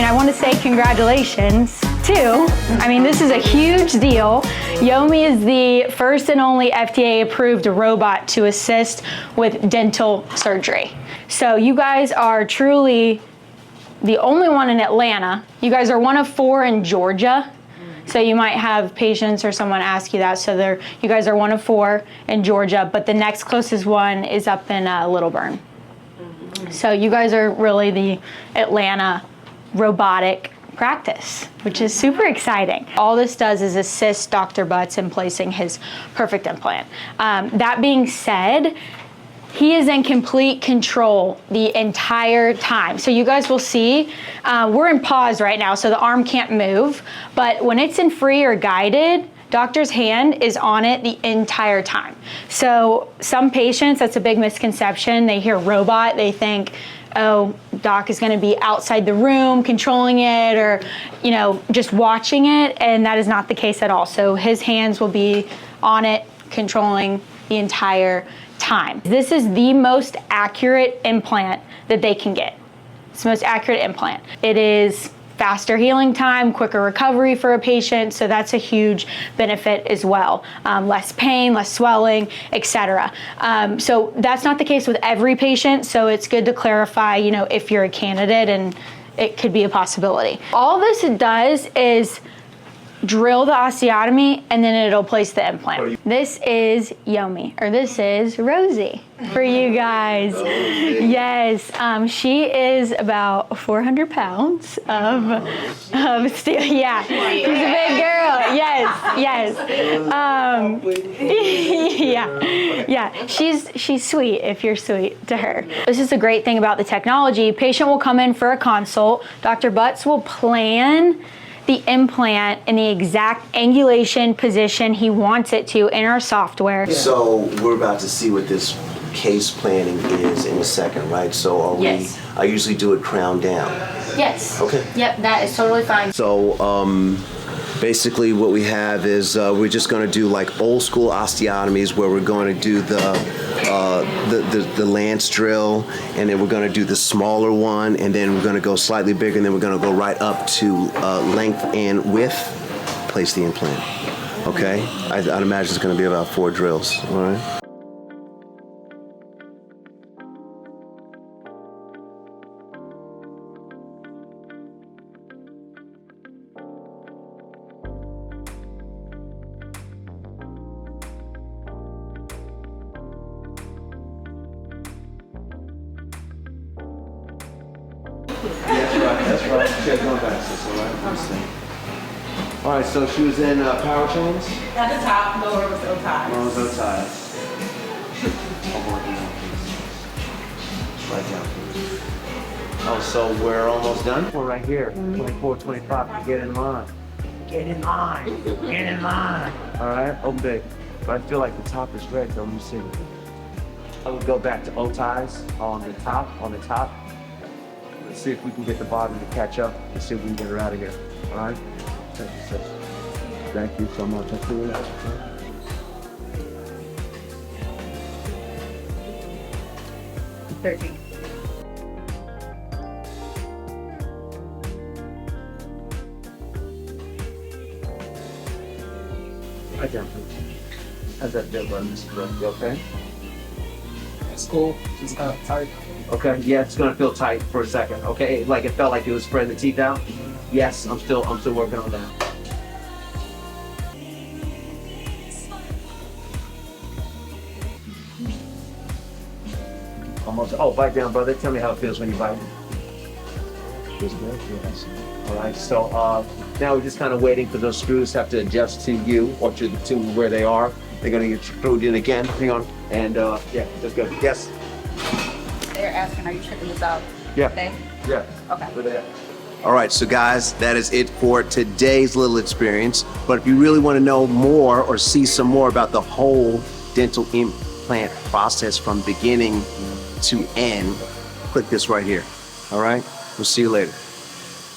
I want to say congratulations too. I mean, this is a huge deal. Yomi is the first and only FDA-approved robot to assist with dental surgery. So you guys are truly the only one in Atlanta. You guys are one of 4 in Georgia. So you might have patients or someone ask you that. So you guys are one of 4 in Georgia, but the next closest one is up in Little Bern. So you guys are really the Atlanta robotic practice, which is super exciting. All this does is assist Dr. Butts in placing his perfect implant. That being said, he is in complete control the entire time. So you guys will see, we're in pause right now, so the arm can't move, but when it's in free or guided, doctor's hand is on it the entire time. So some patients, that's a big misconception. They hear robot, they think, oh, doc is gonna be outside the room controlling it or, you know, just watching it, and that is not the case at all. So his hands will be on it, controlling the entire time. This is the most accurate implant that they can get. It's the most accurate implant. It is faster healing time, quicker recovery for a patient, so that's a huge benefit as well. Less pain, less swelling, etc. So that's not the case with every patient, so it's good to clarify, you know, if you're a candidate and it could be a possibility. All this does is drill the osteotomy and then it'll place the implant. This is Yomi, or this is Rosie for you guys. Yes, she is about 400 pounds of steel. Yeah, she's a big girl. Yes. Yeah. She's sweet if you're sweet to her. This is the great thing about the technology. Patient will come in for a consult. Dr. Butts will plan the implant in the exact angulation position he wants it to in our software. So we're about to see what this case planning is in a second, right? So Yes. I usually do it crown down. Yes. Okay. Yep, that is totally fine. So basically what we have is we're just going to do like old school osteotomies where we're going to do the lance drill, and then we're going to do the smaller one, and then we're going to go slightly bigger, and then we're going to go right up to length and width, place the implant. Okay? I'd imagine it's going to be about 4 drills. All right? That's right. She has no access, all right? All right, so she was in power chains? At the top, lower was no ties. Lower was no ties. Right down. Oh, so we're almost done? We're right here, 24, 25, get in line. Get in line, get in line. All right, open big. But I feel like the top is red, though, let me see. I would go back to O ties on the top. Let's see if we can get the bottom to catch up. Let's see if we can get her out of here. All right? Thank you so much. I feel that. 13. I can't. How's that feel, bud? You okay? It's cool. Just kind of tight. Okay, yeah, it's gonna feel tight for a second. Okay, like it felt like it was spreading the teeth out. Yes, I'm still working on that. Almost. Oh, bite down, brother. Tell me how it feels when you bite. Feels good. Yes. All right. So now we're just kind of waiting for those screws have to adjust to you or to where they are. They're gonna get screwed in again. Hang on. And yeah, that's good. Yes. They're asking, are you checking this out? Yeah. Today? Yeah. Okay. Over there. All right, so guys, that is it for today's little experience. But if you really want to know more or see some more about the whole dental implant process from beginning to end, click this right here. All right, we'll see you later.